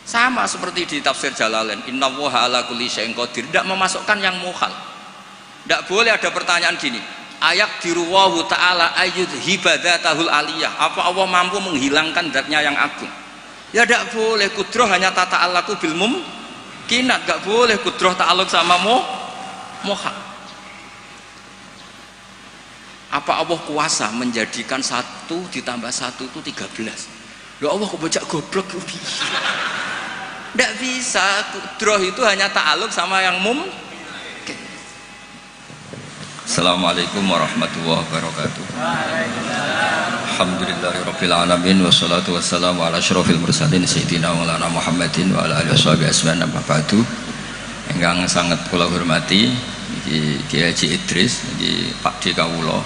Sama seperti di tafsir Jalalain, innallaha ala kulli syai'in qadir, tidak memasukkan yang mukhal. Tidak boleh ada pertanyaan gini, ayak diruwahu ta'ala ayyud hibadatahul aliyah, apa Allah mampu menghilangkan zatnya yang agung? Ya tidak boleh. Kudroh hanya tata alaku bil mumkinat, tidak boleh kudroh ta'aluk sama mukhal. Apa Allah kuasa menjadikan 1 ditambah 1 itu 13? Ya Allah kok bocah goblok. Tidak bisa. Kudroh itu hanya ta'aluk sama yang mungkin. Assalamualaikum warahmatullahi wabarakatuh. Alhamdulillahirabbil alamin wassalatu wassalamu ala asyrofil mursalin sayyidina maulana Muhammadin wa ala alihi washabihi ajmain. Amma ba'du. Ingkang sangat kula hormati iki Kiai Haji Idris, iki Pak D kawula,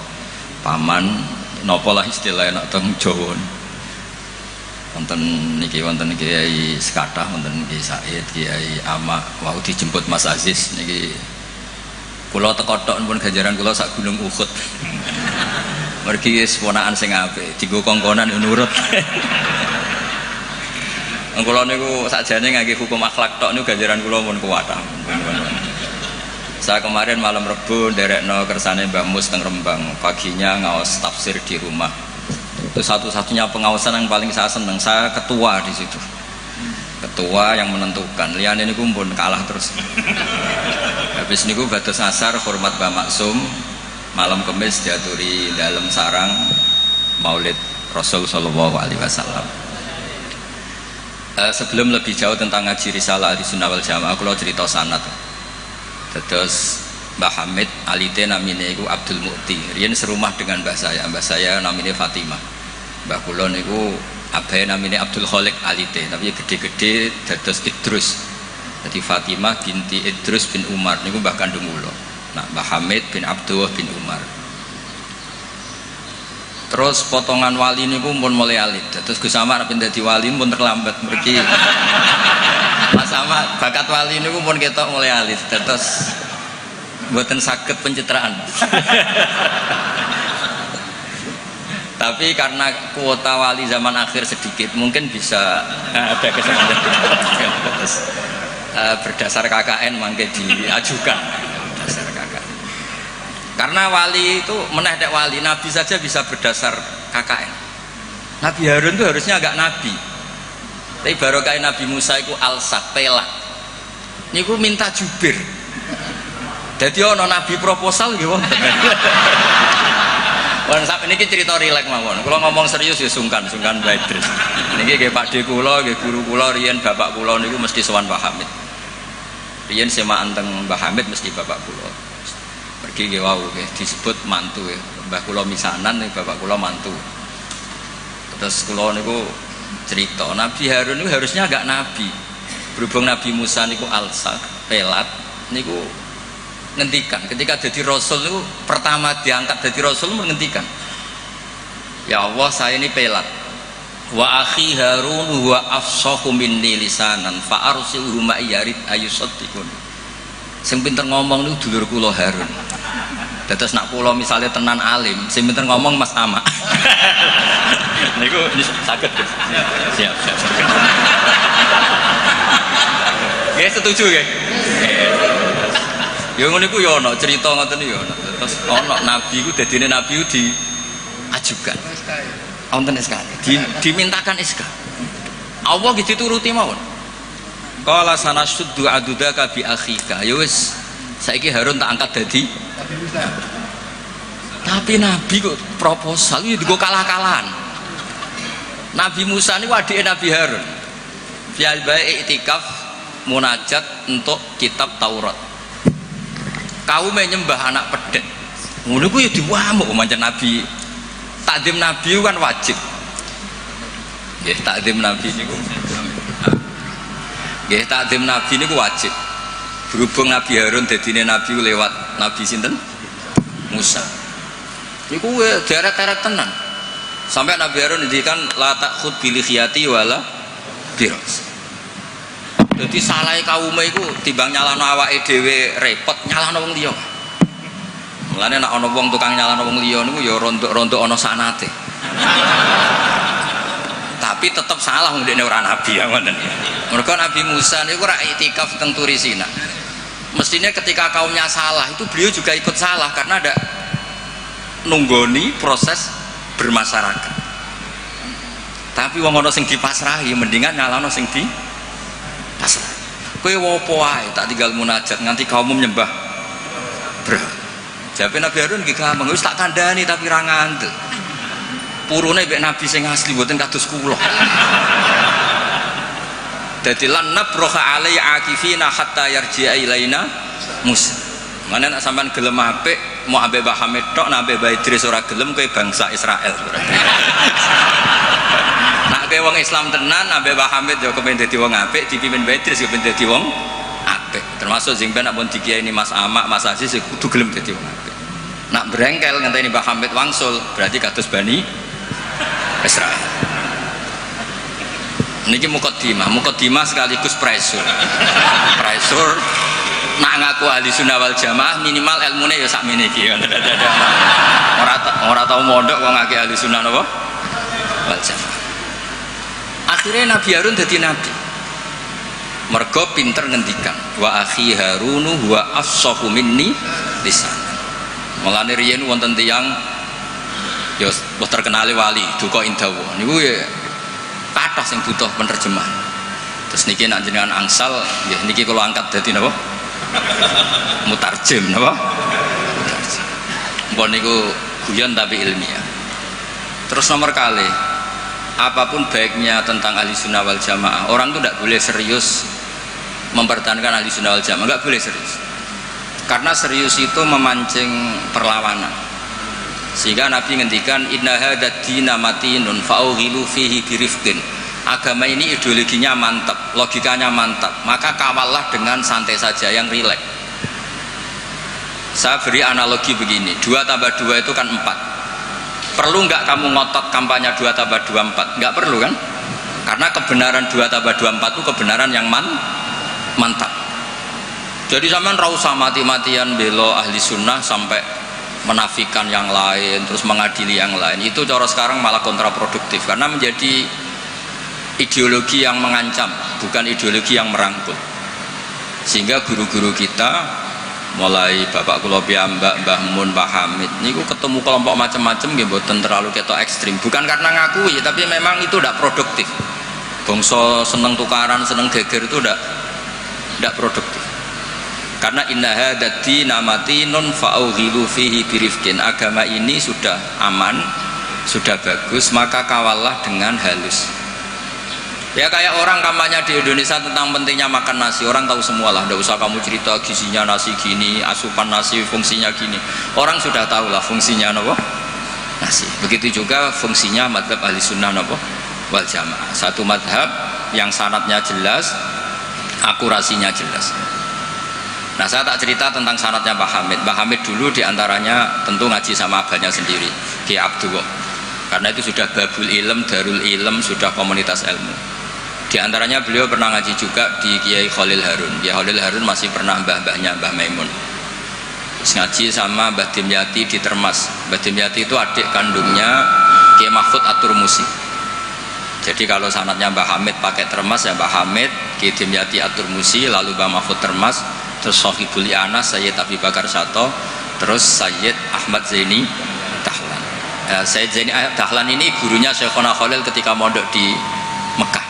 paman napa lah istilahnya nek teng Jawa. Wonten niki wonten Kiai Sekathah, wonten Kiai Said, Kiai Ama, wau dijemput Mas Aziz niki. Kula teko tok pun ganjaran kula sak gunung Uhud. Mergi wis ponakan sing apik, dienggo kongkonan yo nurut. Kula niku sakjane ngangge hukum akhlak tok niku ganjaran kula pun kuwat. Saya kemarin malam Rebo nderekno kersane Mbah Mus teng Rembang, paginya ngaos tafsir di rumah. Itu satu-satunya pengawasan yang paling saya seneng, saya ketua di situ. Ketua yang menentukan, liyane niku pun kalah terus. Habis niku batas asar hormat Mbah Maksum, malam Kamis diaturi dalam sarang Maulid Rasul sallallahu alaihi wasallam. Sebelum lebih jauh tentang ngaji risalah di Sunnah wal Jamaah, kula cerita sanad. Terus Mbah Hamid alite namine iku Abdul Mukti. Riyen serumah dengan mbah saya namine Fatimah. Mbah kula niku abahe namine Abdul Khalik alite, tapi gede-gede dados Idrus. Jadi Fatimah binti Idrus bin Umar niku mbah kandung kula. Nah, Mbah Hamid bin Abdullah bin Umar. Terus potongan wali niku pun mulai alit. Terus Gus Samad pindah dadi wali pun terlambat mriki. Mas Samad bakat wali niku pun ketok mulai alit. Terus mboten saged pencitraan. Tapi karena kuota wali zaman akhir sedikit, mungkin bisa ada kesempatan. Terus, berdasar KKN mangke diajukan. Berdasar KKN. Karena wali itu meneh wali, nabi saja bisa berdasar KKN. Nabi Harun itu harusnya agak nabi. Tapi barokah Nabi Musa itu alsak pelak. Niku minta jubir. Jadi ono nabi proposal nggih wonten. Wong sak niki cerita rileks mawon. Kula ngomong serius ya sungkan Mbah Idris. Niki nggih Pakde kula, nggih guru kula riyen bapak kula niku mesti sowan Mbah Hamid. Riyen semaan teng Mbah Hamid mesti bapak kula. Pergi nggih wau nggih disebut mantu ya. Mbah kula misanan nih bapak kula mantu. Terus kula niku cerita Nabi Harun niku harusnya agak nabi. Berhubung Nabi Musa niku alsak, pelat niku ngendikan ketika jadi rasul itu pertama diangkat jadi rasul menghentikan, ya Allah saya ini pelat, wa akhi Harun wa afsahu minni lisanan fa arsilhu ma'yarid ayusaddiqun. Sing pinter ngomong niku dulur kula Harun. Dados nak kula misalnya tenan alim, sing pinter ngomong Mas Ama. Niku saged. Siap. Nggih setuju nggih. Ya ngono iku ya ana cerita ngoten ya ana. Terus ana nabi iku dadine nabi iku diajukan. Wonten SK. Dimintakan SK. Allah gitu turuti mawon. Qala sanasuddu adudaka bi akhika. Ya wis saiki Harun tak angkat dadi tapi nabi kok proposal iki digo kalah-kalahan. Nabi Musa niku adike Nabi Harun. Fi bae iktikaf munajat untuk kitab Taurat. Kaum menyembah anak pedet. Ngono ku ya diwamuk pancen Nabi. Takdim Nabi kan wajib. Nggih, takdim Nabi niku. Nggih, takdim Nabi niku wajib. Berhubung Nabi Harun dadine Nabi lewat Nabi sinten? Musa. Niku deret-deret tenan. Sampai Nabi Harun ngendikan la takhud bil khiyati wala biras. Jadi salah kaum iku timbang nyalahno awake dhewe repot nyalahno wong liya. Mulane nek ana wong tukang nyalahno wong liya niku ya rontok-rontok ana sanate. tapi tetap salah wong dene ora nabi ya ngoten. Mergo Nabi Musa niku ora itikaf teng Turi Sina. Mestinya ketika kaumnya salah itu beliau juga ikut salah karena ada nunggoni proses bermasyarakat. Tapi wong ana sing dipasrahi mendingan nyalano sing di pasrah. Kowe wopo wae tak tinggal munajat nganti kaummu nyembah berhala. Jawabe Nabi Harun nggih gampang wis tak kandhani tapi ra ngandel. Purune mek nabi sing asli mboten kados kula. Dadi lan nabroha alai akifina hatta yarji'a ilaina Musa. Mana nak sampean gelem apik mau ambek Mbah Hamid tok, nak ambek Mbah Idris ora gelem kowe bangsa Israel. Nak kowe wong Islam tenan ambek Mbah Hamid yo kepen dadi wong apik, dipimpin Mbah Idris yo kepen dadi wong apik. Termasuk sing ben nak pun dikiyaini Mas Amak, Mas Aziz kudu gelem dadi wong apik. Nak brengkel ngenteni Mbah Hamid wangsul, berarti kados Bani Israel. Niki mukaddimah sekaligus pressure nak ngaku ahli sunnah wal jamaah minimal ilmune ya sakmene iki ora tau mondok kok ngake ahli sunnah napa wal jamaah. Akhirnya Nabi Harun dadi nabi mergo pinter ngendikan wa akhi Harunu huwa afsahu minni lisan. Mulane riyen wonten tiyang ya terkenale wali duka indawa niku ya kathah sing butuh penerjemah. Terus niki nak jenengan angsal nggih niki kula angkat dadi napa? Mutarjem napa? Mpun niku guyon tapi ilmiah. Terus nomor kali apapun baiknya tentang ahli sunnah wal jamaah, orang itu tidak boleh serius mempertahankan ahli sunnah wal jamaah, nggak boleh serius. Karena serius itu memancing perlawanan. Sehingga Nabi ngendikan inna hadzal dina matinun fa'ughilu fihi birifqin. Agama ini ideologinya mantap, logikanya mantap, maka kawallah dengan santai saja, yang rileks. Saya beri analogi begini, 2 tambah 2 itu kan 4. Perlu nggak kamu ngotot kampanye 2 tambah 2 4? Nggak perlu kan? Karena kebenaran 2 tambah 2 4 itu kebenaran yang mantap. Jadi sampean ra usah mati-matian belo ahli sunnah sampai menafikan yang lain, terus mengadili yang lain. Itu cara sekarang malah kontraproduktif karena menjadi ideologi yang mengancam, bukan ideologi yang merangkul. Sehingga guru-guru kita mulai Bapak kula piyambak, Mbah Mun, Mbah Hamid niku ketemu kelompok macam-macam nggih mboten terlalu ketok ekstrim. Bukan karena ngakui, tapi memang itu tidak produktif. Bangsa seneng tukaran, seneng geger itu tidak produktif. Karena inna hadzal dina matinun fa'ughilu fihi birifqin. Agama ini sudah aman, sudah bagus, maka kawallah dengan halus. Ya kayak orang kampanye di Indonesia tentang pentingnya makan nasi, orang tahu semua lah, tidak usah kamu cerita gizinya nasi gini, asupan nasi fungsinya gini. Orang sudah tahu lah fungsinya apa? Nasi. Begitu juga fungsinya madhab ahli sunnah apa? Wal jamaah. Satu madhab yang sanadnya jelas, akurasinya jelas. Nah saya tak cerita tentang sanadnya Mbah Hamid. Mbah Hamid dulu diantaranya tentu ngaji sama abahnya sendiri, Ki Abdullah. Karena itu sudah babul ilm, darul ilm, sudah komunitas ilmu. Di antaranya beliau pernah ngaji juga di Kiai Khalil Harun. Kiai Khalil Harun masih pernah mbah-mbahnya Mbah Maimun. Terus ngaji sama Mbah Dimyati di Termas. Mbah Dimyati itu adik kandungnya Kiai Mahfud At-Turmusi. Jadi kalau sanadnya Mbah Hamid pakai Termas ya Mbah Hamid, Kiai Dimyati At-Turmusi, lalu Mbah Mahfud Termas, terus Sohibul Anas Sayyid Abi Bakar Sato, terus Sayyid Ahmad Zaini Dahlan. Sayyid Zaini Dahlan ini gurunya Syekhona Khalil ketika mondok di Mekah.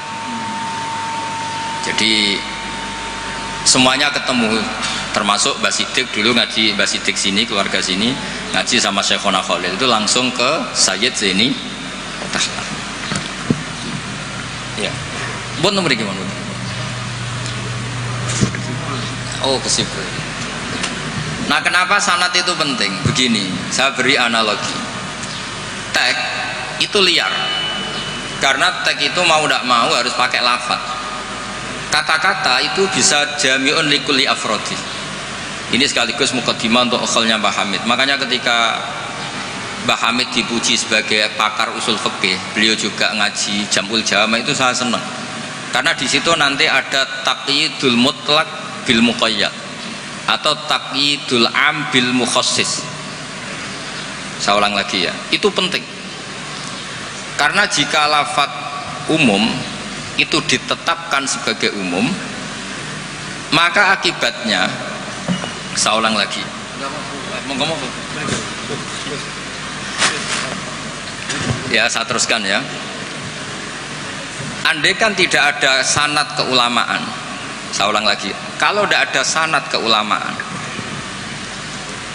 Jadi semuanya ketemu, termasuk Mbah Siddiq dulu ngaji, Mbah Siddiq sini, keluarga sini ngaji sama Syekhona Khalil, itu langsung ke Sayyid Zaini Dahlan. Ya, buat nomor gimana? Oh kesibuk. Nah kenapa sanad itu penting? Begini, saya beri analogi. Tag itu liar, karena tag itu mau tidak mau harus pakai lafaz. Kata-kata itu bisa jami'un likulli afrodi. Ini sekaligus mukaddimah untuk ukholnya Mbah Hamid. Makanya ketika Mbah Hamid dipuji sebagai pakar usul fikih, beliau juga ngaji Jamul Jama, itu saya senang. Karena di situ nanti ada taqyidul mutlak bil muqayyad atau taqyidul am bil mukhassis. Saya ulang lagi ya, itu penting karena jika lafadz umum itu ditetapkan sebagai umum, maka akibatnya, saya ulang lagi, ya saya teruskan ya. Andai kan tidak ada sanad keulamaan, saya ulang lagi, kalau tidak ada sanad keulamaan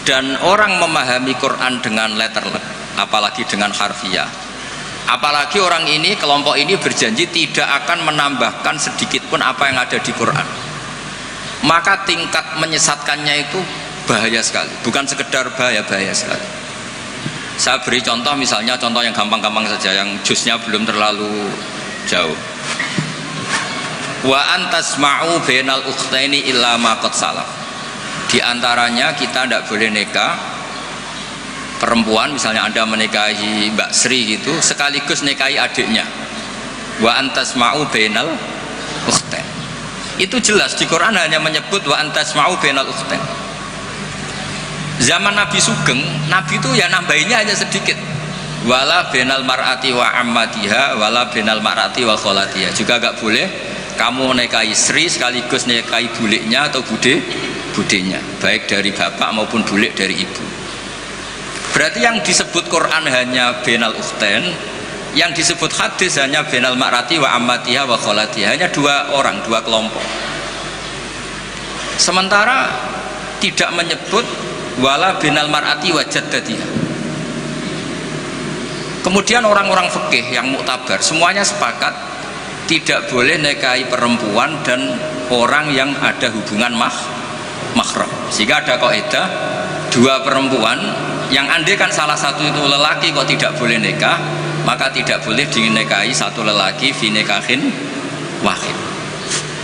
dan orang memahami Quran dengan letterlek, apalagi dengan harfiah, apalagi orang ini, kelompok ini berjanji tidak akan menambahkan sedikit pun apa yang ada di Quran, maka tingkat menyesatkannya itu bahaya sekali, bukan sekedar bahaya sekali. Saya beri contoh, misalnya contoh yang gampang-gampang saja, yang jusnya belum terlalu jauh. Wa antasma'u bainal ukhtaini illa ma qad salaf. Di antaranya kita tidak boleh nikah perempuan, misalnya Anda menikahi Mbak Sri gitu, sekaligus nikahi adiknya. Wa antasma'u bainal ukhtain. Itu jelas di Quran hanya menyebut wa antasma'u bainal ukhtain. Zaman Nabi Sugeng, Nabi itu ya nambahinnya hanya sedikit. Wala bainal mar'ati wa ammatiha wala bainal mar'ati wa kholatiha. Juga gak boleh kamu nikahi Sri sekaligus nikahi buliknya atau budenya, baik dari bapak maupun bulik dari ibu. Berarti yang disebut Quran hanya bainal ukhtain, yang disebut hadis hanya bainal mar'ati wa ammatiha wa kholatiha, hanya dua orang, dua kelompok. Sementara tidak menyebut wala bainal mar'ati wa jaddatiha. Kemudian orang-orang fikih yang muktabar semuanya sepakat tidak boleh nikahi perempuan dan orang yang ada hubungan mahram. Sehingga ada kaidah dua perempuan yang andai kan salah satu itu lelaki kok tidak boleh nikah, maka tidak boleh dinikahi satu lelaki fi nikahin wahid.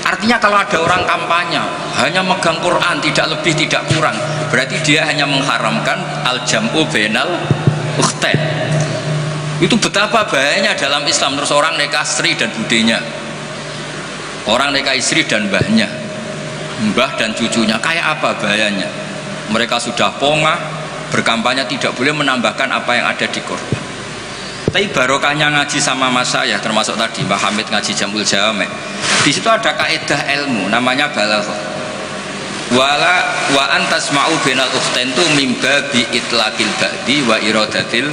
Artinya kalau ada orang kampanye hanya megang Quran tidak lebih tidak kurang, berarti dia hanya mengharamkan al-jam'u bainal ukhtain. Itu betapa bahayanya dalam Islam. Terus orang nikah Sri dan budenya, orang nikah istri dan mbahnya, mbah dan cucunya, kayak apa bahayanya. Mereka sudah pongah berkampanye tidak boleh menambahkan apa yang ada di Quran. Tapi barokahnya ngaji sama mas saya, termasuk tadi Mbah Hamid ngaji Jamul Jawame, di situ ada kaidah ilmu namanya balaghah. Wala wa antasma'u bainal ukhtain tu mimba bi itlaqil ba'di wa iradatil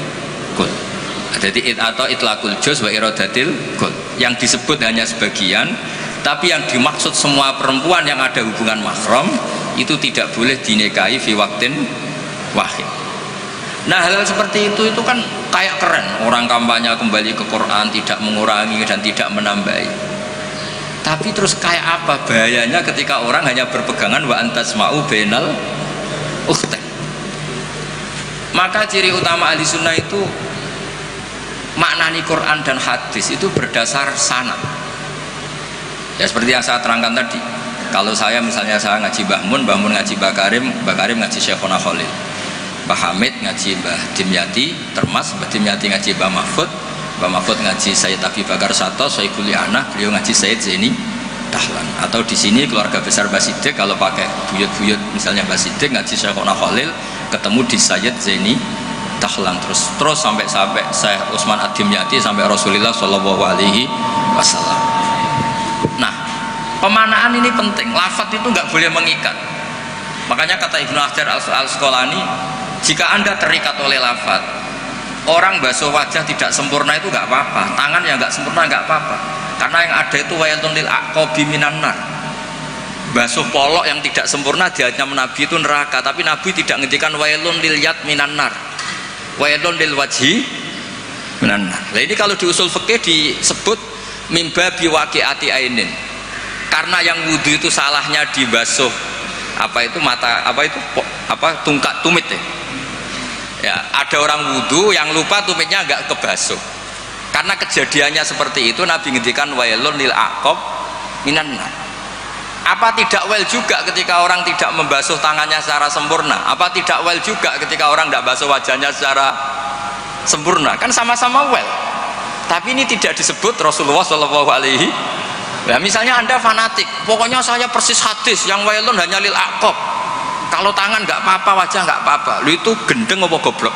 kul. Jadi atau itlaqul juz wa iradatil kul. Yang disebut hanya sebagian, tapi yang dimaksud semua perempuan yang ada hubungan mahram itu tidak boleh dinikahi fi waqtin wahid. Nah, hal-hal seperti itu kan kayak keren. Orang kampanye kembali ke Quran, tidak mengurangi dan tidak menambahi. Tapi terus kayak apa bahayanya ketika orang hanya berpegangan wa antasma'u bainal ukhtain. Maka ciri utama ahli sunnah itu maknani Quran dan hadis itu berdasar sanad. Ya seperti yang saya terangkan tadi. Kalau saya misalnya saya ngaji Mbah Mun ngaji Mbah Karim ngaji Syekhona Khalil, Mbah Hamid ngaji Mbah Dimyati Termas, Mbah Dimyati ngaji Mbah Mahfud ngaji Sayyid Abi Bakar Sato, Sayyid Kulianah, beliau ngaji Sayyid Zaini Dahlan. Atau di sini keluarga besar Mbah Siddiq, kalau pakai buyut-buyut misalnya Mbah Siddiq ngaji Syekhona Khalil, ketemu di Sayyid Zaini Dahlan, terus sampai Syekh Utsman Ad-Dimyati sampai Rasulullah Shallallahu Alaihi Wasallam. Nah, pemanaan ini penting. Lafadz itu nggak boleh mengikat. Makanya kata Ibnu Hajar Al-Asqalani, jika Anda terikat oleh lafadz, orang basuh wajah tidak sempurna itu nggak apa-apa, tangan yang nggak sempurna nggak apa-apa, karena yang ada itu wailun lil aqabi minan nar. Basuh polok yang tidak sempurna diancam Nabi itu neraka, tapi Nabi tidak ngendikan wailun lil yad minan nar, wailun lil wajhi minan nar. Nah, ini kalau di usul fikih disebut mimba biwaqiati ainin, karena yang wudhu itu salahnya dibasuh tungkat tumit ya. Ya, ada orang wudhu yang lupa tumitnya nggak kebasuh. Karena kejadiannya seperti itu, Nabi ngendikan wailun lil aqab minan nar. Apa tidak well juga ketika orang tidak membasuh tangannya secara sempurna? Apa tidak well juga ketika orang tidak basuh wajahnya secara sempurna? Kan sama-sama well. Tapi ini tidak disebut Rasulullah Shallallahu Alaihi. Nah, misalnya Anda fanatik, pokoknya saya persis hadis yang wailun hanya lil aqab. Kalau tangan nggak apa-apa, wajah nggak apa-apa. Lu itu gendeng apa goblok?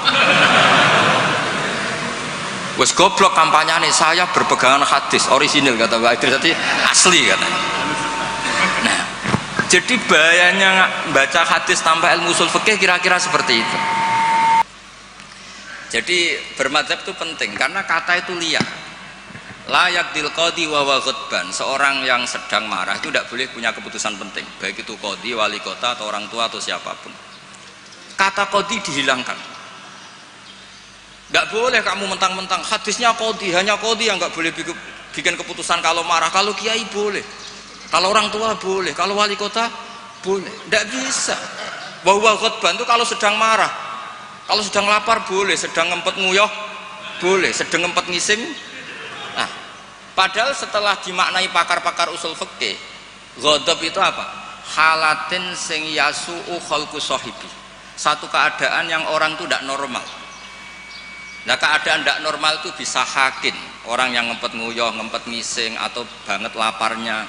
Wes goblok kampanyane, saya berpegangan hadis orisinil kata Pak Idris, jadi asli katanya. Nah, jadi bahayanya baca hadis tanpa ilmu usul fikih kira-kira seperti itu. Jadi bermadzhab itu penting karena kata itu liar. Layak dilqadi wa ghadban. Seorang yang sedang marah itu tidak boleh punya keputusan penting, baik itu qadi, wali kota atau orang tua atau siapapun. Kata qadi dihilangkan. Nggak boleh kamu mentang-mentang hadisnya qadhi, hanya qadhi yang nggak boleh bikin keputusan kalau marah. Kalau kiai boleh, kalau orang tua boleh, kalau wali kota boleh. Nggak bisa. Bahwa khutbah itu kalau sedang marah, kalau sedang lapar boleh, sedang ngempet nguyuh boleh, sedang ngempet ngising. Nah, padahal setelah dimaknai pakar-pakar usul fikih, ghadab itu apa? Halatin sing yasu'u khalqu sahibi. Satu keadaan yang orang itu tidak normal. Nah, keadaan tidak normal itu bisa hakin orang yang ngempet nguyuh, ngempet ngising atau banget laparnya,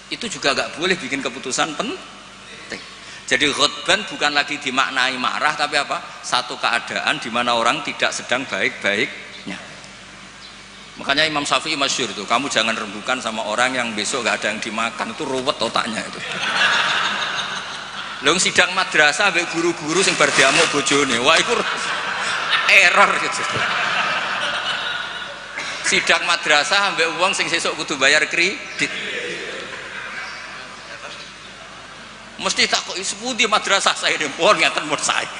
itu juga nggak boleh bikin keputusan penting. Jadi ghadban bukan lagi dimaknai marah, tapi apa? Satu keadaan di mana orang tidak sedang baik-baiknya. Makanya Imam Syafi'i masyhur itu, kamu jangan rembukan sama orang yang besok nggak ada yang dimakan, itu ruwet otaknya itu. Long sidang madrasah ambek guru-guru sing bar diamuk bojone, wah itu error gitu. Sidang madrasah ambek uang sing sesuk kudu bayar kredit. Mesti tak kok sepundi madrasah saya dempon ngaten mun saya.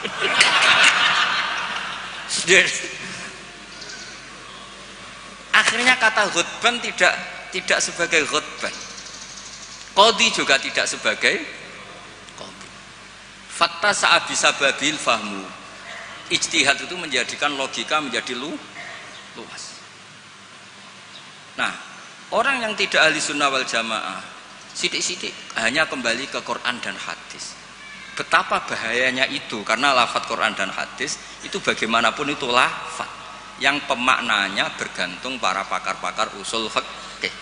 Akhirnya kata ghadban tidak sebagai ghadban. Qadhi juga tidak sebagai qadhi. Fatta sa'abisa babil fahmu. Ijtihad itu menjadikan logika menjadi luas. Nah, orang yang tidak ahli sunnah wal jamaah sidik-sidik hanya kembali ke Quran dan hadis. Betapa bahayanya itu, karena lafadz Quran dan hadis itu bagaimanapun itu lafadz yang pemaknanya bergantung para pakar-pakar usul fikih.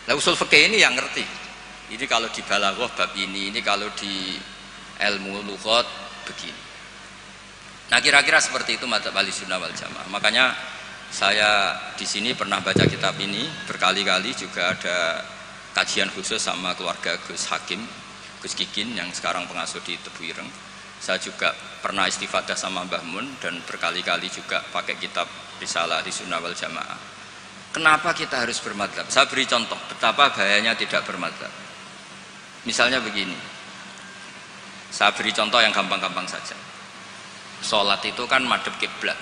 Nah, usul fikih ini yang ngerti. Ini kalau di balaghah bab ini kalau di ilmu lughat begini. Nah, kira-kira seperti itu madzhab Ahlussunnah wal Jamaah. Makanya saya di sini pernah baca kitab ini berkali-kali, juga ada kajian khusus sama keluarga Gus Hakim, Gus Kikin yang sekarang pengasuh di Tebu Ireng. Saya juga pernah istifadah sama Mbah Mun dan berkali-kali juga pakai kitab Risalah Ahlussunnah wal Jamaah. Kenapa kita harus bermadzhab? Saya beri contoh betapa bahayanya tidak bermadzhab. Misalnya begini. Saya beri contoh yang gampang-gampang saja. Sholat itu kan madhep kiblat.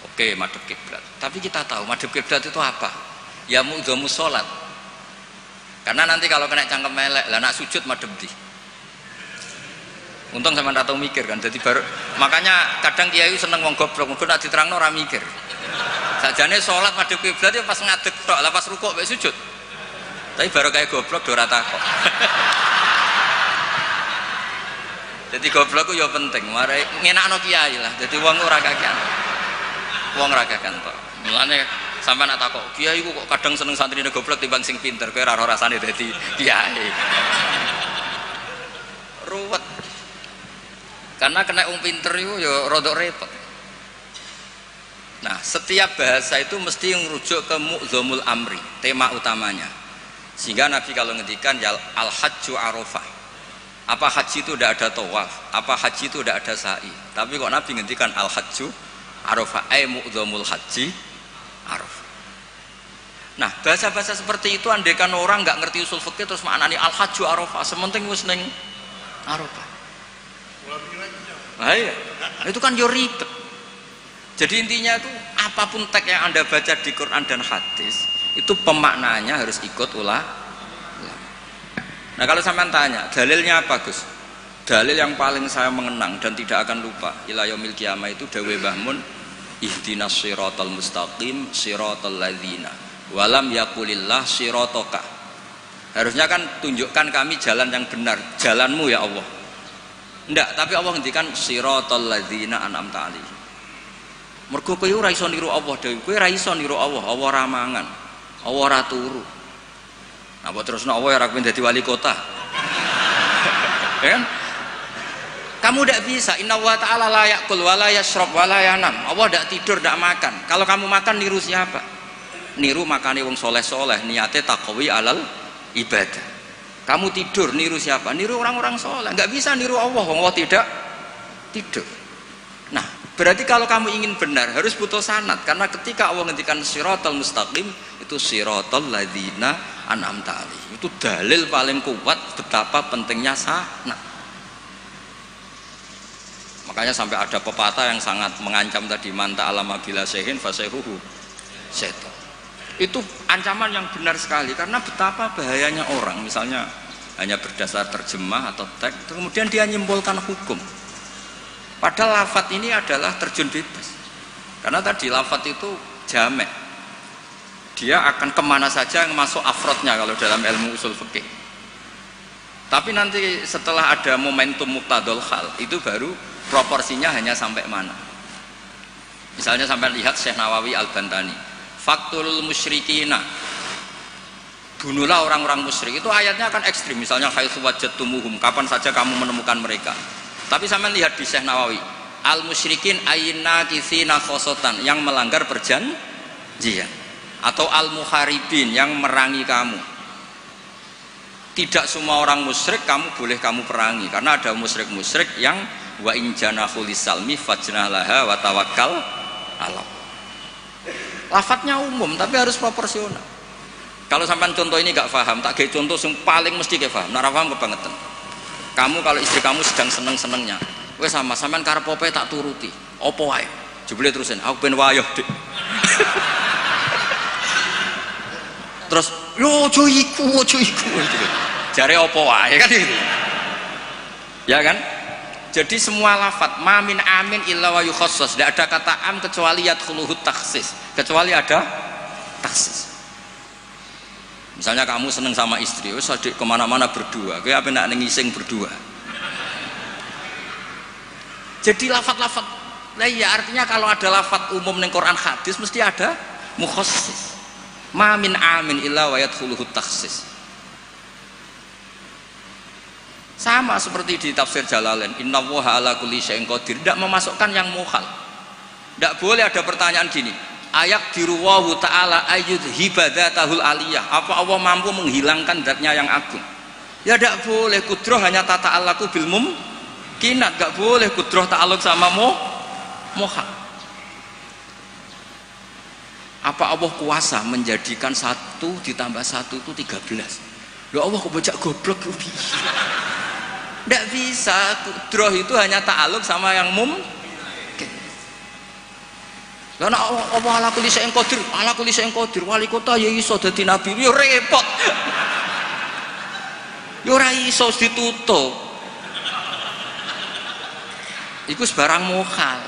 Oke, madhep kiblat. Tapi kita tahu madhep kiblat itu apa? Ya mu'dhamu sholat. Karena nanti kalau kena cangkem melek, lah nak sujud madhep di. Untung sama tahu mikir kan. Jadi baru, makanya kadang kiai seneng wong goblok, mungkin nak diterangno ora mikir. Sajane sholat madhep kiblat ya pas ngadeg tok, lah pas rukuk mek sujud. Tapi baru kayak goblok do ora takok. Jadi goblok itu ya penting, mari ngenakno kiai lah. Jadi wong ora kakean. Wong ora kakean tok. Mulane sampean nak takok, kiai ku kok kadang seneng santrine goblok timbang sing pinter, kowe ora rasane dadi kiai. Ruwet. Karena kena wong pinter itu ya rada repot. Nah, setiap bahasa itu mesti merujuk ke mu'dhamul amri, tema utamanya. Sehingga Nabi kalau ngendikan ya al-hajju arafah. Apa haji itu tidak ada tawaf, apa haji itu tidak ada sa'i. Tapi kok Nabi ngendikan al-hajju arafah, ay mu'dhamul haji arafah. Nah, bahasa-bahasa seperti itu andaikan orang nggak ngerti usul fikih terus maknani al-hajju arafah, sementing wis ning arafah. Nah, iya. Itu kan yo ribet. Jadi intinya itu apapun teks yang Anda baca di Quran dan hadis itu pemaknaannya harus ikut ulama. Nah, kalau sampean tanya, dalilnya apa Gus? Dalil yang paling saya mengenang dan tidak akan lupa ila yaumil qiyamah itu dawuh Mbah Mun, ihdinas siratal mustaqim siratal ladzina walam yaqulillah sirataka. Harusnya kan tunjukkan kami jalan yang benar, jalanmu ya Allah. Enggak, tapi Allah ngendikan siratal ladzina an'amta alaihim. Mergo kowe ora iso niru Allah dhewe, kowe ora iso niru Allah, Allah ora mangan, Allah ora turu. Apa terus Allah ora pengen dadi wali kota? Ya kan? Kamu tidak bisa. Inna wa ta'ala la ya'kul wa la yashrab wa la yanam. Allah tidak tidur, tidak makan. Kalau kamu makan niru siapa? Niru makane wong soleh-soleh, niate taqwi alal ibadah. Kamu tidur niru siapa? Niru orang-orang soleh. Nggak bisa niru Allah. Allah tidak tidur. Nah, berarti kalau kamu ingin benar harus butuh sanad. Karena ketika Allah ngendikan siratal mustaqim, itu siratal ladzina an'amta alaihim. Itu dalil paling kuat betapa pentingnya sanad. Makanya sampai ada pepatah yang sangat mengancam tadi, manta alama bila sehin fasehuhu setan. Itu ancaman yang benar sekali, karena betapa bahayanya orang misalnya hanya berdasar terjemah atau teks kemudian dia nyimpulkan hukum, padahal lafadz ini adalah terjun bebas. Karena tadi lafadz itu jamek, dia akan kemana saja yang masuk afrodnya kalau dalam ilmu usul fikih. Tapi nanti setelah ada momentum muqtadul hal, itu baru proporsinya hanya sampai mana. Misalnya sampai lihat Syekh Nawawi Al-Bantani, faktul musyrikina, bunuhlah orang-orang musyrik. Itu ayatnya akan ekstrim, misalnya haitsu wajadtumuhum, kapan saja kamu menemukan mereka. Tapi sampai lihat di Syekh Nawawi, al musyrikin ayna kitsina khosotan, yang melanggar perjanjian, atau al muharibin, yang merangi kamu. Tidak semua orang musyrik boleh kamu perangi, karena ada musyrik-musyrik yang wa in janahu lisalmi fajnah laha wa tawakkal Allah. Lafadznya umum tapi harus proporsional. Kalau sampai contoh ini gak paham, tak kayak contoh yang paling mesti kayak paham. Nara paham kebangetan. Kamu kalau istri kamu sedang seneng-senengnya, wes sama sampean karep opo tak turuti. Opo wae? Jebule terusin, aku ben wayoh, Dik. Terus, "Yo ojo iku." Jare opo wae kan gitu. Ya kan? Jadi semua lafadz mamin amin illa wa yukhassas, tidak ada kata am kecuali yadkhuluhu takhsis, kecuali ada takhsis. Misalnya kamu seneng sama istri, wis adik kemana-mana berdua, kowe apa nak ngising berdua. Jadi lafadz-lafadz, nah ya artinya kalau ada lafadz umum ning Quran hadis mesti ada mukhassis. Mamin amin illa wa yadkhuluhu takhsis. Sama seperti di tafsir Jalalain, innallaha ala kulli syai'in qadir, tidak memasukkan yang mukhal. Tidak boleh ada pertanyaan gini, ayak diruwahu ta'ala ayyud hibadatahul aliyah, apa Allah mampu menghilangkan zatnya yang agung? Ya tidak boleh. Kudroh hanya tata alaku bil mumkinat, tidak boleh kudroh ta'aluk sama mukhal. Apa Allah kuasa menjadikan 1 ditambah 1 itu 13? Ya Allah kok bocah goblok. Tidak bisa. Kudroh itu hanya ta'aluk sama yang mungkin. Karena Allah ala kulli syai'in qadir, ala kulli syai'in qadir, wali kota ya iso dadi nabi, ya repot. Ya ora iso ditutup. Iku sebarang mukhal.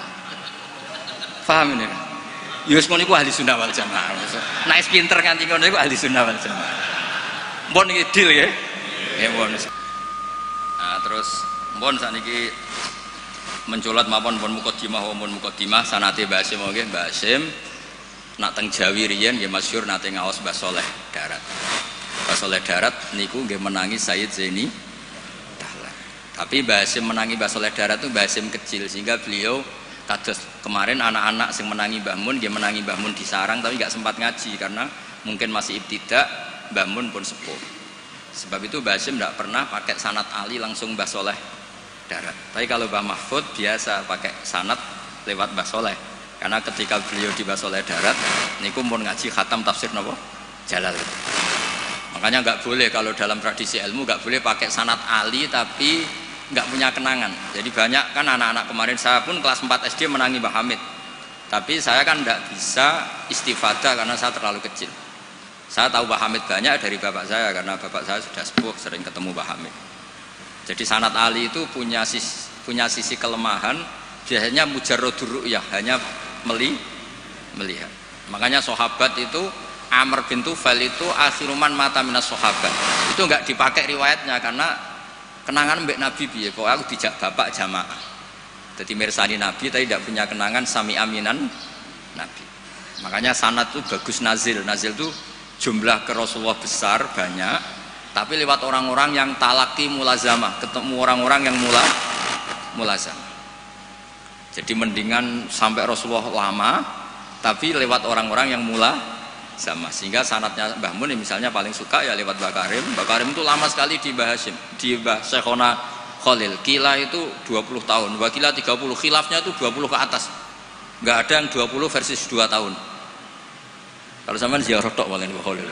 Paham ini? Ya wis ngono iku ahli sunnah wal jamaah. Nek pinter nganti ngono iku ahli sunnah wal jamaah. Mbon iki deal ya. Ya mbon. Nah, terus mbon saniki menculat mawon pun mukadimah sanate Mbah Hasyim nggih. Mbah Hasyim nak teng Jawi riyen nggih masyhur nate ngaos Mbah Saleh Darat. Mbah Saleh Darat niku nggih menangi Sayyid Zaini Dahlan. Tapi Mbah Hasyim menangi Mbah Saleh Darat itu Mbah Hasyim kecil, sehingga beliau kados kemarin anak-anak sing menangi Mbah Mun nggih menangi Mbah Mun di sarang tapi gak sempat ngaji karena mungkin masih ibtidak, Mbah Mun pun sepuh. Sebab itu Mbah Hasyim tidak pernah pakai sanad Ali langsung Mbah Saleh Darat. Tapi kalau Mbah Mahfud biasa pakai sanad lewat Mbah Saleh. Karena ketika beliau di Mbah Saleh Darat, niku pun ngaji khatam tafsir napa? Jalal. Makanya nggak boleh kalau dalam tradisi ilmu nggak boleh pakai sanad Ali tapi nggak punya kenangan. Jadi banyak kan anak-anak kemarin, saya pun kelas 4 SD menangi Mbah Hamid. Tapi saya kan nggak bisa istifadah karena saya terlalu kecil. Saya tahu Mbah Hamid banyak dari bapak saya karena bapak saya sudah sepuh, sering ketemu Mbah Hamid. Jadi sanad Ali itu punya sisi kelemahan, biasanya mujarradur ru'yah, hanya melihat. Makanya sahabat itu Amr bin Tufail itu akhiruman mata minas sahabat. Itu enggak dipakai riwayatnya karena kenangan mbek Nabi piye kok aku dijak bapak jamaah. Jadi mirsani Nabi tapi tidak punya kenangan sami aminan Nabi. Makanya sanad itu bagus nazil. Nazil itu jumlah ke Rasulullah besar banyak, tapi lewat orang-orang yang talaki mulazamah, ketemu orang-orang yang mulazamah. Jadi mendingan sampai Rasulullah lama tapi lewat orang-orang yang mulazamah. Sehingga sanadnya Mbah Mun misalnya paling suka ya lewat Mbah Karim. Mbah Karim itu lama sekali di Mbah Hasyim, di Mbah Syekhona Khalil. Kila itu 20 tahun, Wakila 30, khilafnya itu 20 ke atas. Enggak ada yang 20 versus 2 tahun. Kalau sampean ziarah tok paling Mbah Khalil.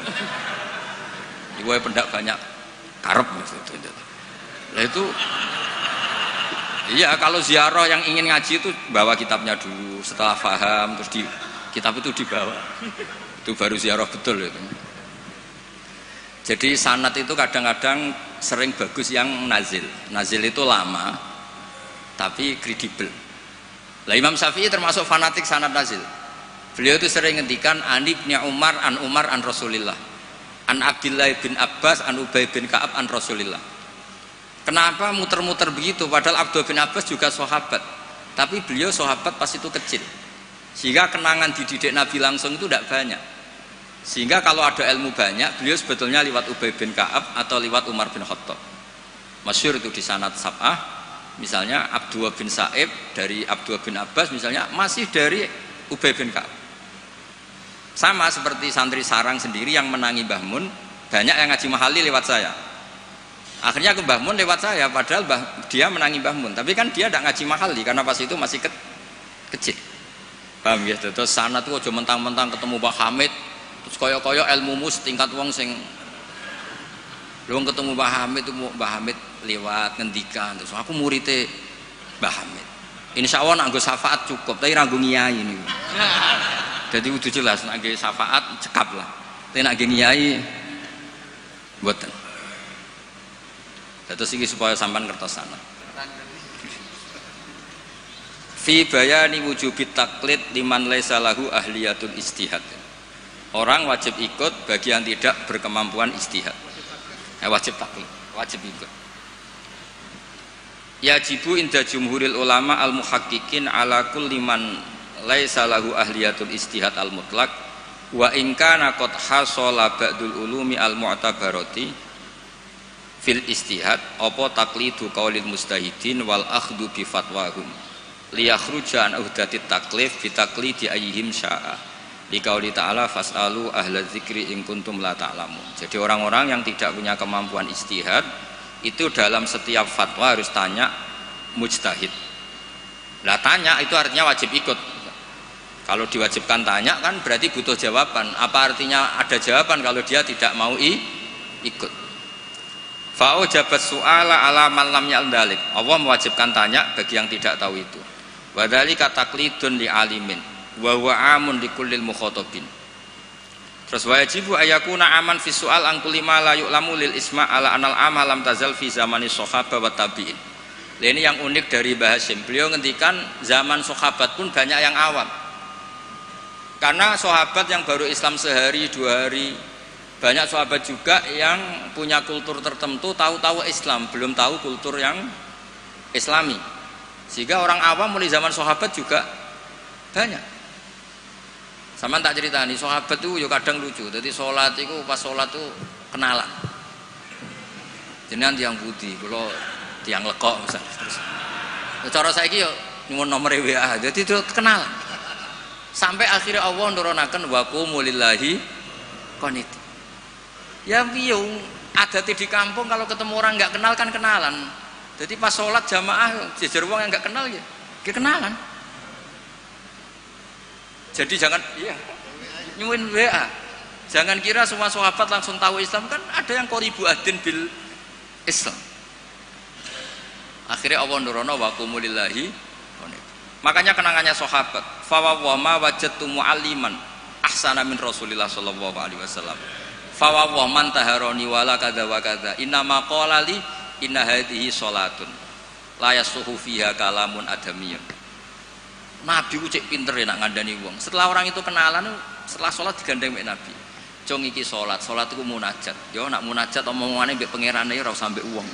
Iku pendak banyak karep maksudnya. Lah itu iya, kalau ziarah yang ingin ngaji itu bawa kitabnya dulu, setelah paham terus di kitab itu dibawa. Itu baru ziarah betul itu. Jadi sanad itu kadang-kadang sering bagus yang nazil. Nazil itu lama tapi kredibel. Lah Imam Syafi'i termasuk fanatik sanad nazil. Beliau itu sering ngendikan an Ibnu Umar an Rasulillah. An Abdullah bin Abbas an Ubay bin Ka'ab an Rasulillah. Kenapa muter-muter begitu? Padahal Abdullah bin Abbas juga sahabat, tapi beliau sahabat pas itu kecil, sehingga kenangan dididik Nabi langsung itu tidak banyak. Sehingga kalau ada ilmu banyak, beliau sebetulnya lewat Ubay bin Ka'ab atau lewat Umar bin Khattab. Masyhur itu di sanad sab'ah, misalnya Abdullah bin Sa'ib dari Abdullah bin Abbas, misalnya masih dari Ubay bin Ka'ab. Sama seperti santri sarang sendiri yang menangi Mbah Mun, banyak yang ngaji mahali lewat saya. Akhirnya ke Mbah Mun lewat saya, padahal dia menangi Mbah Mun, tapi kan dia tidak ngaji mahali karena pas itu masih kecil. Paham ya? Terus sana tuh aja mentang-mentang ketemu Mbah Hamid, terus koyo-koyo ilmumu setingkat wong sing lu ketemu Mbah Hamid itu Mbah Hamid lewat ngendikan, terus aku muridnya Mbah Hamid. Insya Allah nganggo syafaat cukup, tapi nganggo ngiyai ini. Jadi udah jelas nganggo syafaat cekap lah, tapi nganggo ngiyai buatan. Terus ini supaya sampan kertas sana. Fi bayani wujubit taklid liman laisa lahu ahliyatul istihad. Orang wajib ikut bagi yang tidak berkemampuan istihad. Wajib taklid, wajib ikut. Yajibu inda jumhuril ulama al muhaqqiqin ala kulli man laisa lahu ahliyatul istihad al mutlaq wa in kana qad hasala ba'dul ulumi al mu'tabarati fil istihad apa taqlidu qaulil mustahidin wal akhdhu bi fatwahum liyakhruja an uhdati taklif bi taqlidi ayyihim syaa liqauli ta'ala fasalu ahla dzikri in kuntum la ta'lamun. Jadi orang-orang yang tidak punya kemampuan istihad itu dalam setiap fatwa harus tanya mujtahid. Lah tanya itu artinya wajib ikut. Kalau diwajibkan tanya kan berarti butuh jawaban. Apa artinya ada jawaban kalau dia tidak mau ikut? Fa'u jabat su'ala ala man lam ya'dalik. Allah mewajibkan tanya bagi yang tidak tahu itu. Wa dzalika taqlidun li alimin wa huwa amun li kullil mukhatabin. Terus wajibu ayakuna aman fi su'al an kulli ma la yu'lamu lil isma' ala anal ama lam tazal fi zamani sahabah wa tabi'in. Ini yang unik dari Mbah Hasyim. Beliau ngendikan zaman sahabat pun banyak yang awam. Karena sahabat yang baru Islam sehari 2 hari, banyak sahabat juga yang punya kultur tertentu, tahu-tahu Islam, belum tahu kultur yang Islami. Sehingga orang awam mulai zaman sahabat juga banyak. Sama tak cerita nih, sahabat itu ya kadang lucu. Jadi sholat itu pas sholat itu kenalan. Jenengan tiang putih, kalau tiang lekok misalnya. Terus, cara saya yo nyuwun nomor WA, jadi itu kenalan. Sampai akhirnya Allah nurunaken wa qumu lillahi qanitin. Ya biung adati di kampung kalau ketemu orang nggak kenal kan kenalan. Jadi pas sholat jamaah jejer wong yang nggak kenal ya kenalan. Jadi jangan nyuwun WA. Jangan kira semua sahabat langsung tahu Islam, kan ada yang qoribu adin bil Islam. Akhirnya Allah nurono wa qumulillahi. Makanya kenangannya sahabat. Fa wa ma wajadtu mu'alliman ahsana min Rasulillah sallallahu alaihi wasallam. Fawwah man taharoni wala kadza wa kadza innama qala li inna hadhihi salatun la yasuhu fiha kalamun adamiyun. Nabi ku cek pinter ya nak ngandani wong. Setelah orang itu kenalan, setelah sholat digandeng mek Nabi. Cung iki sholat iku munajat. Yo nak munajat omongane mbek pangerane ora usah mbek wong.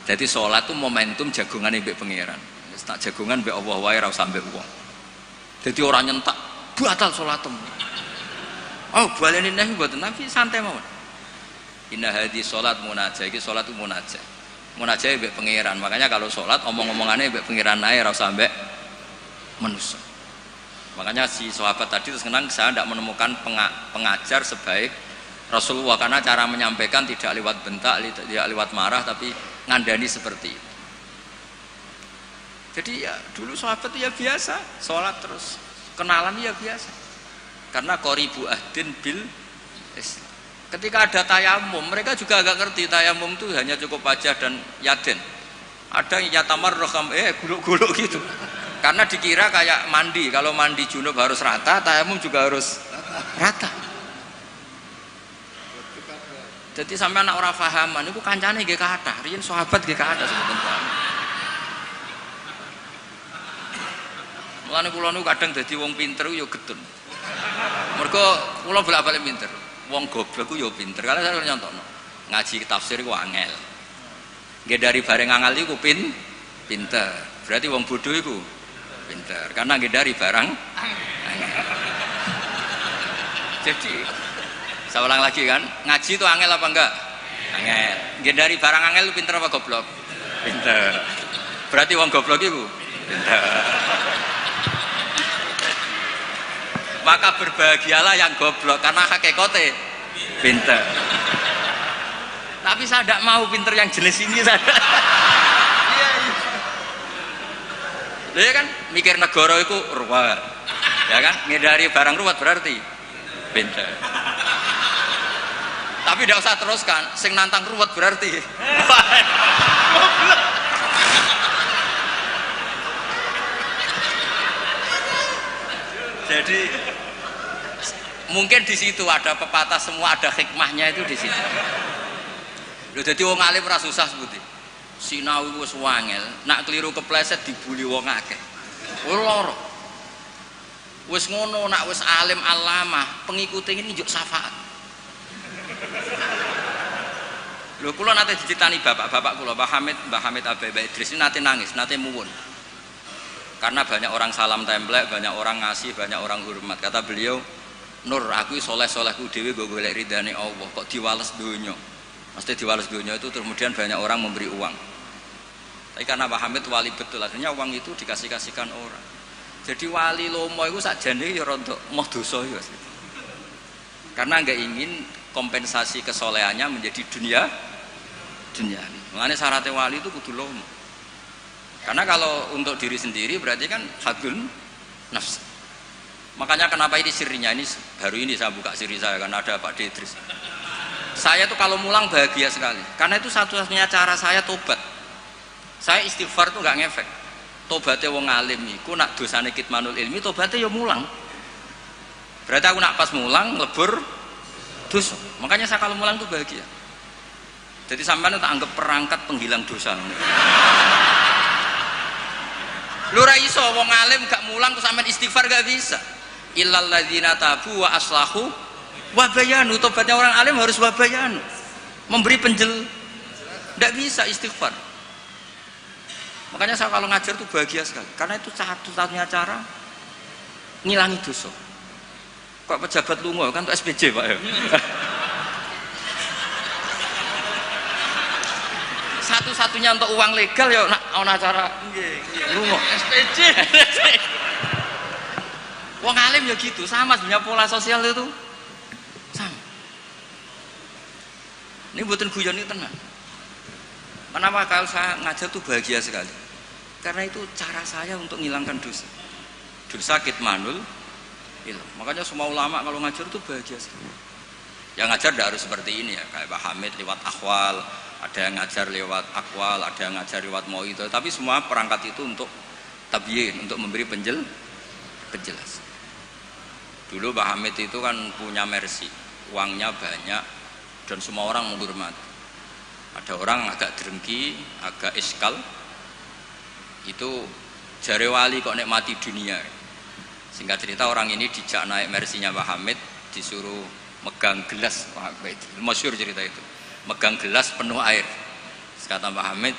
Jadi sholat itu momentum jagongane mbek pangeran. Wis tak jagongan mbek Allah wae ora usah mbek wong. Jadi orang nyentak batal sholatmu. Oh, baleni nek mboten Nabi santai mawon. Inna hadhi salat munajah, iki salat munajah. Munajat mbek pangeran. Makanya kalau sholat omong-omongannya mbek pangeran ae ora usah mbek manusia. Makanya si sahabat tadi terus kenang saya tidak menemukan pengajar sebaik Rasulullah karena cara menyampaikan tidak lewat bentak, tidak lewat marah tapi ngandani seperti itu. Jadi ya dulu sahabat ya biasa sholat terus kenalan ya biasa karena qoribu ahdin bil Islam. Ketika ada tayamum mereka juga agak ngerti tayamum itu hanya cukup wajah dan yaden. Ada yang yatamar roham guluk-guluk gitu karena dikira kayak mandi, kalau mandi junub harus rata, tayamum juga harus rata. Jadi sampai anak orang fahaman itu kancane nggih kathah, riyen sahabat nggih kathah sebetulnya. Mulane kula niku kadang dadi wong pinter yo getun. Mergo kula bolak-balik pinter. Wong goblok ku yo pinter. Karena saya nyontokno. Ngaji tafsir ku angel. Nggih dari bareng angel iku pinter. Berarti wong bodoh iku pinter. Karena nggih dari barang angel. Jadi saya ulang lagi kan, ngaji itu angel apa enggak? Angel. Nggih dari barang angel lu pinter apa goblok? Pinter. Berarti wong goblok iku pinter. Maka berbahagialah yang goblok karena hakikate pinter. Tapi saya tidak mau pinter yang jenis ini saya. Iya kan mikir negara itu ruwet. Ya kan ngindari barang ruwet berarti pinter. Tapi tidak usah teruskan sing nantang ruwet berarti goblok. Jadi mungkin di situ ada pepatah semua ada hikmahnya itu di situ. Lho dadi wong alim ora susah sebuti. Sinau wis wangel, nak keliru kepleset dibuli wong akeh. Loro. Wis ngono nak wis alim alamah, pengikute ini njuk syafaat. Lho kula nate dicitani bapak-bapak kula, Mbah Hamid Mbah Idris ini nate nangis, nate muwun. Karena banyak orang salam templek, banyak orang ngasih, banyak orang hormat. Kata beliau, Nur, aku soleh-solehku dewi gue golek ridane Allah, kok diwales dunya. Mesti diwales dunya itu kemudian banyak orang memberi uang. Tapi karena Pak Hamid wali betul, akhirnya uang itu dikasih-kasihkan orang. Jadi wali lomo itu sakjane ya rontok moh dosa ya. Karena nggak ingin kompensasi kesolehannya menjadi dunia. Makanya syaratnya wali itu kudu lomo. Karena kalau untuk diri sendiri berarti kan hadun nafs. Makanya kenapa ini sirinya, ini baru ini saya buka siri saya karena ada Pak Idris. Saya tuh kalau mulang bahagia sekali. Karena itu satu-satunya cara saya tobat. Saya istighfar tuh nggak ngefek. Tobatnya wong alim iku nak dosane kitmanul ilmi, tobatnya ya mulang. Berarti aku nak pas mulang lebur dosa. Makanya saya kalau mulang tuh bahagia. Jadi sampean tak anggap perangkat penghilang dosa. Lu ra iso wong alim gak mulang terus sampean istighfar gak bisa. Illal ladzina tabu wa aslahu wa bayanu. Tobatnya orang alim harus wa bayanu. Memberi ndak bisa istighfar. Makanya saya kalau ngajar tuh bahagia sekali. Karena itu satu-satunya cara ngilangi dosa. Kok pejabat lunga kan tuh SPJ Pak ya. Satu-satunya untuk uang legal ya ana acara lunga SPJ. Wong alim ya gitu, sama sebenarnya pola sosial itu sama. Ini buatan guyon ini tenang. Kenapa kalau saya ngajar tuh bahagia sekali? Karena itu cara saya untuk menghilangkan dosa. Dosa kitmanul ilm. Makanya semua ulama kalau ngajar tuh bahagia sekali. Yang ngajar tidak harus seperti ini ya, kayak Pak Hamid lewat akhwal, ada yang ngajar lewat akwal, ada yang ngajar lewat mauidhah, tapi semua perangkat itu untuk tabyin, untuk memberi penjelasan. Dulu Pak Hamid itu kan punya mercy, uangnya banyak dan semua orang menghormati. Ada orang agak drengki, agak iskal, itu jare wali kok nikmati dunia. Singkat cerita orang ini dijak naik mercy-nya Pak Hamid, disuruh megang gelas, masyhur cerita itu. Megang gelas penuh air. Kata Pak Hamid,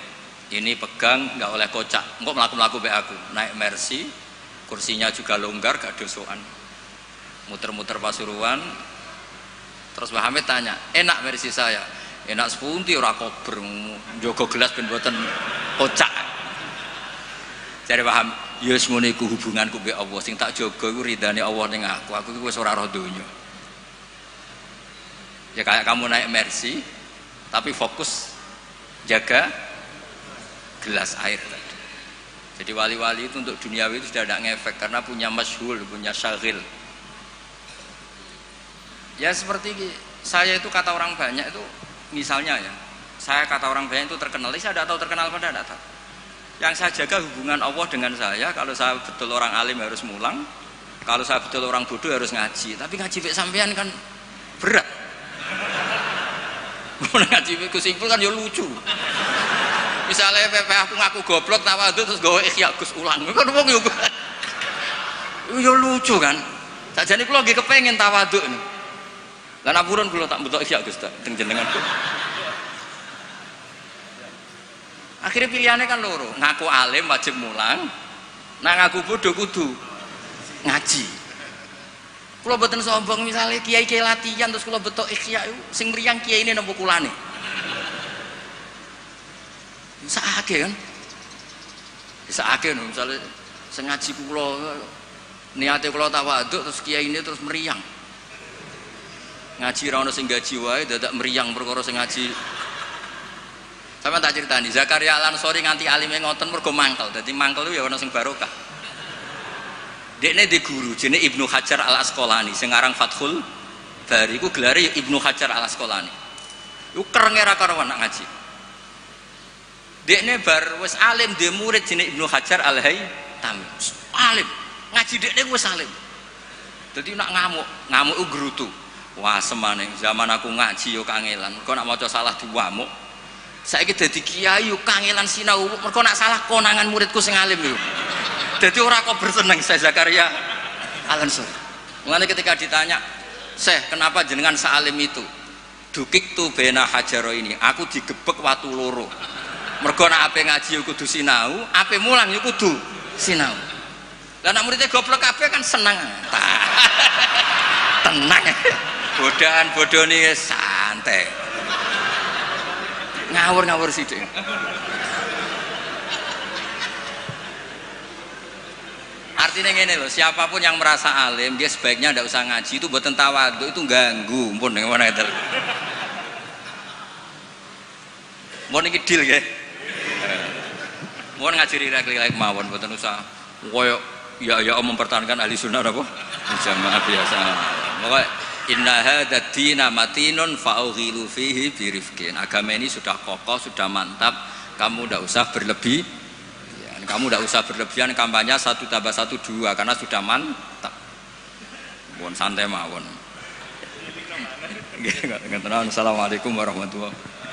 ini pegang nggak oleh kocak, engkau melaku be aku. Naik mercy, kursinya juga longgar, gak dosoan. Muter-muter Pasuruan. Terus Pak Hamid tanya, enak mercy saya? Enak sepunti ora kober njogo gelas ben mboten kocak. Jare paham, ya wis ngene iku hubunganku mbek Allah sing tak jaga iku ridane Allah ning aku. Aku iku wis ora roh donya. Ya kayak kamu naik Mercy tapi fokus jaga gelas air tadi. Jadi wali-wali itu untuk duniawi itu sudah tidak ngefek karena punya masyhul, punya syagil. Ya seperti saya itu kata orang banyak itu misalnya ya, saya kata orang banyak itu terkenal, saya tidak tahu terkenal pada tidak tahu. Yang saya jaga hubungan Allah dengan saya, kalau saya betul orang alim harus mulang, kalau saya betul orang bodoh harus ngaji. Tapi ngaji bek sampean kan berat. Ngaji bek simpul kan ya lucu. Misalnya aku ngaku goblok tawadhu terus gawe ikhya Gus ulang. Kan wong yo lucu kan. Sajane kula nggih kepengin tawadhu. Lan apuran kula tak mbutuh ikhya Gus ta teng jenengan. Akhirnya pilihannya kan loro, ngaku alim wajib mulang, nah ngaku bodoh kudu ngaji. Kalau betul sombong misalnya kiai latihan terus kalau betul ikhya sing meriang kiai ini nembuk kulane. Bisa akeh kan? Bisa akeh misalnya sengaji kulo niate kulo tawaduk terus kiai ini terus meriang. Ngaji ra ono sing gaji wae dadak meriang perkara sing ngaji. Sama tak ceritani, Zakaria Al-Ansori nganti alime ngoten mergo mangkel. Dadi mangkel itu ya ana sing barokah. Dekne di guru jenenge Ibnu Hajar Al-Asqalani sing aran Fathul Bari iku gelare Ibnu Hajar Al-Asqalani. Iku kerenge ra karuan nak ngaji. Dekne bar wis alim dhe murid jenenge Ibnu Hajar Al-Haytami. Alim, ngaji dekne wis alim. Dadi nak ngamuk iku grutu. Wah semane zaman aku ngaji yo kangelan. Kok nak maca salah diwamuk. Saiki dadi kiai yo kangelan sinau mergo nak salah konangan muridku sing alim yo. Dadi ora kok berseneng saya Zakaria Al-Ansori. Mulane ketika ditanya, "Syekh, kenapa jenengan salim itu?" Dukik tu bena hajaro ini, aku digebek watu loro. Mergo nak ape ngaji yo kudu sinau, ape mulang yo kudu sinau. Lah nak muridnya goblok kabeh kan seneng. Tenang. Bodohan-bodoni santai. Ngawur sithik. Artinya ngene loh, siapapun yang merasa alim dia sebaiknya tidak usah ngaji, itu buatan tawadhu, itu ganggu. Mpun ngene ngene. Mun iki deal nggih. Mun ngaji rilek-rilek mawon mboten usah koyo ya mempertahankan ahli sunnah apa? Jamaah biasa. Pokoke inna hadzal dina matinun fa'ughilu fihi birifqin. Agama ini sudah kokoh, sudah mantap. Kamu tidak usah berlebihan. Kamu tidak usah berlebihan kampanye 1 tambah 1 2 karena sudah mantap. Mohon santai mawon. Assalamualaikum warahmatullahi wabarakatuh.